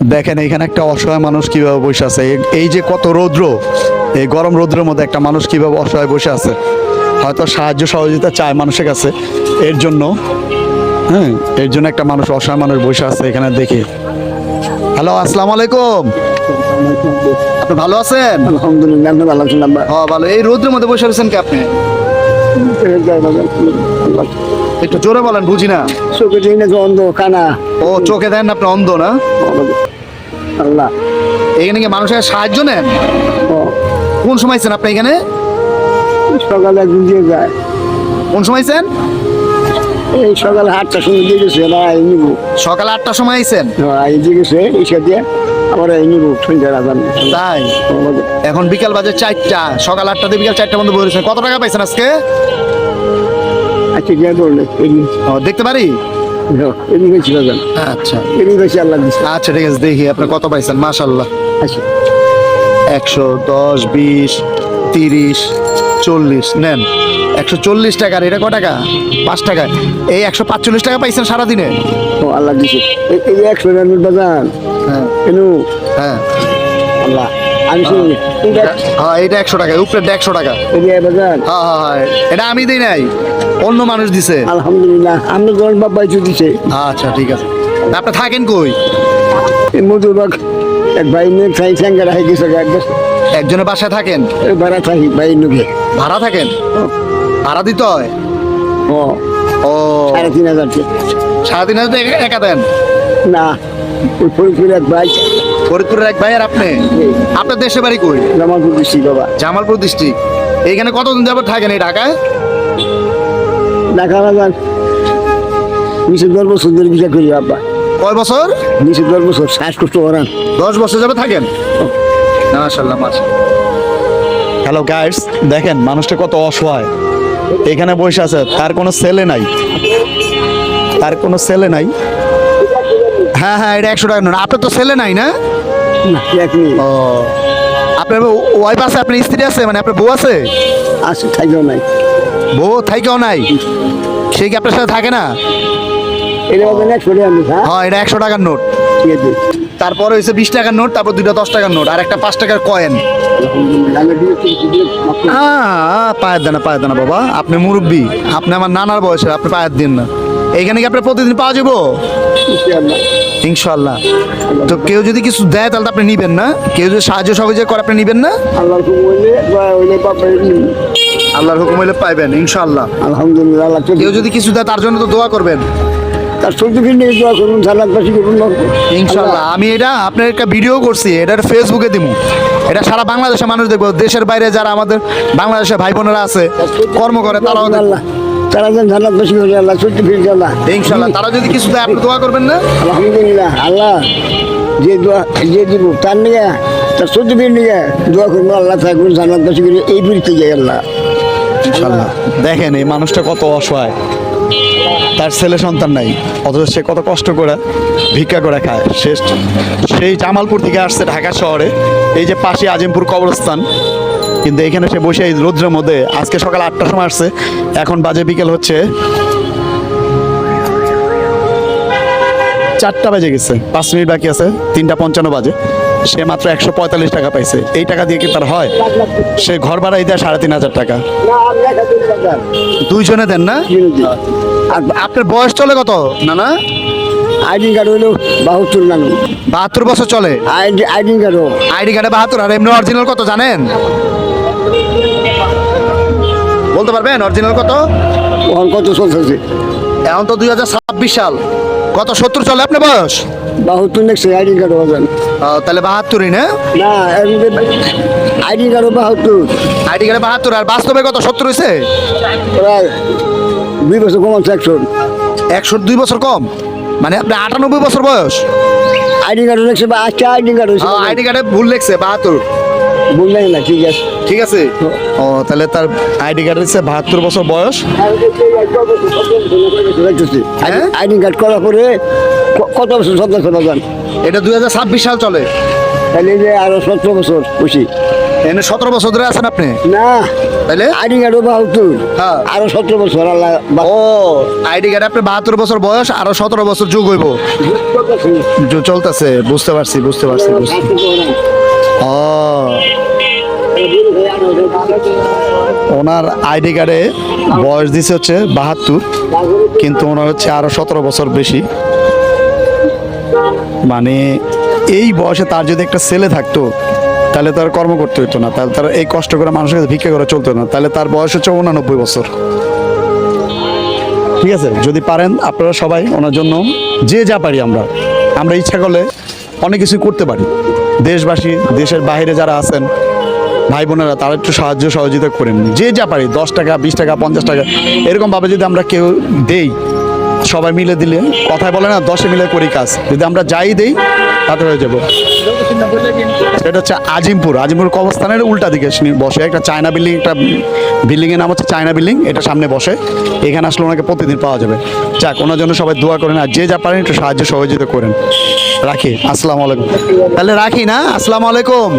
দেখেন এখানে একটা অসহায় মানুষ কিভাবে বসে আছে। এই যে কত রৌদ্র, এই গরম রৌদ্রের মধ্যে একটা মানুষ কিভাবে অসহায় বসে আছে। হয়তো সাহায্য সহযোগিতা চায় মানুষের কাছে, এর জন্য হ্যাঁ, এর জন্য একটা মানুষ অসহায় মানুষ বসে আছে এখানে দেখে। হ্যালো, আসসালামু আলাইকুম। আপনি ভালো আছেন? আলহামদুলিল্লাহ, আপনি ভালো আছেন? হ্যাঁ ভালো। এই রৌদ্রের মধ্যে বসে আছেন কি আপনি? একটু জোরে বলেন, বুঝি না। চোখে দিই না, অন্ধ কানা। ও, চোখে দেন, আপনি অন্ধ না? আল্লাহ, এখানে কি মানুষের সাহায্য নেন? কোন সময় আছেন আপনি এখানে? সকালে একদিন দিয়ে যায়। কোন সময় আছেন? এই সকালে 8টার সময় দিয়ে গেছে, আই নিব। সকাল 8টার সময় আইছেন? আই দিয়ে গেছে ইসা দিয়ে, আবার আই নিব সন্ধ্যার আজান। তাই? এখন বিকাল বাজে 4টা, সকাল 8টা থেকে বিকাল 4টা পর্যন্ত বলেছেন। কত টাকা পাইছেন আজকে? আচ্ছা, গিয়ে ধরলে ও, দেখতে পারি? এদিন গেছি বাজান, আচ্ছা এদিন গেছি আল্লাহ দিচ্ছে। আচ্ছা, ঠিক আছে, দেখি আপনি কত পাইছেন। মাশাল্লাহ। আচ্ছা, 110, 20, 30, 40 নেন। 140 টাকার এটা ক টাকা? 5 টাকা। এই 145 টাকা পাইছেন সারাদিনে? ও আল্লাহ দিচ্ছে। এই 100 টাকার বাজান হ্যাঁ কেন? হ্যাঁ আল্লাহ, আমি শুনি হ্যাঁ, এটা 100 টাকা, উপরে 150 টাকা। এই বাজান। হ্যাঁ হ্যাঁ হ্যাঁ, এটা আমি দিই নাই, অন্য মানুষ দিছে। আলহামদুলিল্লাহ, আমি গরিব বাবা দিছে। আচ্ছা ঠিক আছে। আপনি থাকেন কই? এই মধুবাগ এক ভাই নিয়ে খাই স্যাঙ্গারা হয়ে গেছে, একজনের বাসায় থাকেন? ভাড়া থাকি ভাই নুকে। ভাড়া থাকেন? ভাড়া দিতে হয়? ও ও, 3,500 সারাদিন হয়তো একা দেন? না, ওই ফরিদপুর এক ভাই, ফরিদপুরের এক ভাই। আর আপনি? আপনার দেশের বাড়ি কই? জামালপুর দিচ্ছি বাবা। জামালপুর ডিস্ট্রিক্ট। এইখানে কতদিন যাবত থাকেন এই ঢাকায়? ঢাকা বাজার নিচে 10 বছর ধরে বিচার করি বাবা। কয় বছর? নিচে 10 বছর, শ্বাসকষ্ট করান। 10 বছর যাবে থাকেন? মাশাআল্লাহ মাশাআল্লাহ। হ্যালো গাইস, দেখেন মানুষটা কত অসহায় এখানে বসে আছে। তার কোনো ছেলে নাই, তার কোনো ছেলে নাই। হ্যাঁ হ্যাঁ, এটা 100 টাকা নেন। আপনার তো ছেলে নাই না? না, এক মিনিট ও, আপনার ওয়াইফ আছে, আপনার স্ত্রী আছে, মানে আপনার বউ আছে? আসে, থাকলেও নাই। বউ থাইকেও নাই? সে কি আপনার সাথে থাকে না? এটা বাজার 100 টাকা আমি, হ্যাঁ হ্যাঁ, এটা 100 টাকার নোট। ঠিক আছে। তারপরে হয়েছে 20 টাকার নোট, তারপর 2টা 10 টাকার নোট, আর একটা 5 টাকার কয়েন। আলহামদুলিল্লাহ, আমি দিয়ে হ্যাঁ, পায়ের দেনা, পায়ের দেনা বাবা। আপনি মুরব্বী, আপনি আমার নানার বয়সের, আপনি পায়ের দিন না। এইখানে কি আপনার প্রতিদিন পাওয়া যাবো? ইনশাল্লাহ। তো কেউ যদি কিছু দেয় তাহলে তো আপনি নিবেন না? কেউ যদি সাহায্য সহযোগিতা করে আপনি নিবেন না? আল্লাহর হুকুম হইলে হইলে বাবা। আল্লাহর হুকুম হইলে পাইবেন ইনশাল্লাহ। আলহামদুলিল্লাহ, আল্লাহ কেউ যদি কিছু দেয় তার জন্য তো দোয়া করবেন। তার সত্যি নিয়ে দোয়া করুন, জান্নাতবাসী করুন ইনশাল্লাহ। আমি এটা আপনার একটা ভিডিও করছি, এটা ফেসবুকে দিব। এটা সারা বাংলাদেশের মানুষ দেখবো, দেশের বাইরে যারা আমাদের বাংলাদেশের ভাই বোনেরা আছে, কর্ম করে, তারাও দেখবে। আল্লাহ, তারা যেন জান্নাতবাসী করে আল্লাহ সত্যি ফিরে আল্লাহ। ইনশাল্লাহ। তারা যদি কিছু দেয় আপনি দোয়া করবেন না? আলহামদুলিল্লাহ, আল্লাহ যে দোয়া যে দিব তার নিয়ে, তার সত্যি ফিরে নিয়ে দোয়া করবো, আল্লাহ থাকবেন জান্নাতবাসী করে এই ফিরতে যাই আল্লাহ। ইনশাল্লাহ। দেখেন এই মানুষটা কত অসহায়, তার ছেলে সন্তান নাই, অথচ সে কত কষ্ট করে ভিক্ষা করে খায়। সেই জামালপুর থেকে আসছে ঢাকা শহরে, এই যে পাশে আজিমপুর কবরস্থান, কিন্তু এখানে সে বসে এই রৌদ্রের মধ্যে, আজকে সকাল 8টার সময় আসছে, এখন বাজে বিকেল হচ্ছে 4টা বেজে গেছে, 5 মিনিট বাকি আছে, 3:55 বাজে। সে মাত্র 145 টাকা পাইছে। এই টাকা দিয়ে কি তার হয়? সে ঘর ভাড়াই দেয় 3,500 টাকা। দুইজনে দেন না? আর আপনার বয়স চলে কত না না? আইডি কার্ড হইলো 72 নানু। 72 বছর চলে? আইডি কার্ড, আইডি কার্ডে 72। আর এমনি অরিজিনাল কত জানেন? বলতে পারবেন অরিজিনাল কত? ওখান কত চলতেছে? এখন তো 2026 সাল। কত 70 চলে আপনার বয়স? 72 নেক্সট আইডি কার্ড বাজান। তাহলে 72ই না? না, আইডি কার্ড 72। আইডি কার্ডে 72, আর বাস্তবে কত 70 হয়েছে? প্রায় 2 বছর কম আছে। 102 বছর কম, মানে আপনার 98 বছর বয়স। আইডি কার্ড দেখছে বা আচ্ছা আইডি কার্ড হয়েছে, আইডি কার্ডে ভুল লেখছে 72। বুঝলেন না? ঠিক আছে, ঠিক আছে। ও, তাহলে তার আইডি কার্ড হচ্ছে 72 বছর বয়স। আইডি কার্ড করার পরে কত বছর সন্তান বাজান? এটা 2026 সাল চলে। তাহলে যে আরো 17 বছর খুশি। এনে 17 বছর ধরে আছেন আপনি? না তাইলে আইডি কার্ডও বাহাত্তর হ্যাঁ। আরো 17 বছর আল্লাহ ও আইডি কার্ডে আপনি 72 বছর বয়স, আরো 17 বছর যোগ হইব। চলতেছে, বুঝতে পারছি। ও ওনার আইডি কার্ডে বয়স দিছে হচ্ছে 72, কিন্তু ওনার হচ্ছে আরো 17 বছর বেশি। মানে এই বয়সে তার যদি একটা ছেলে থাকতো তাহলে তার কর্ম করতে হতো না, তাহলে তার এই কষ্ট করে মানুষের কাছে ভিক্ষা করে চলতো না, তাহলে তার বয়স হচ্ছে 89 বছর। ঠিক আছে, যদি পারেন আপনারা সবাই ওনার জন্য যে যা পারি আমরা ইচ্ছা করলে অনেক কিছু করতে পারি। দেশবাসী, দেশের বাইরে যারা আছেন ভাই বোনেরা, তারা একটু সাহায্য সহযোগিতা করেন, যে যা পারি, 10 টাকা 20 টাকা 50 টাকা এরকমভাবে যদি আমরা কেউ দেই, সবাই মিলে দিলে, কথায় বলে না 10 মিলে করি কাজ, যদি আমরা যাই দেই তাতে হয়ে যাবো। সেটা হচ্ছে আজিমপুর কবরস্থানের উল্টা দিকে বসে একটা চায়না বিল্ডিং, একটা বিল্ডিংয়ের নাম হচ্ছে চায়না বিল্ডিং, এটা সামনে বসে। এখানে আসলে ওনাকে প্রতিদিন পাওয়া যাবে। যাক, ওনার জন্য সবাই দোয়া করেন, আর যে যা পারেন একটু সাহায্য সহযোগিতা করেন। রাখি, আসসালামু আলাইকুম। তাহলে রাখি না, আসসালামু আলাইকুম।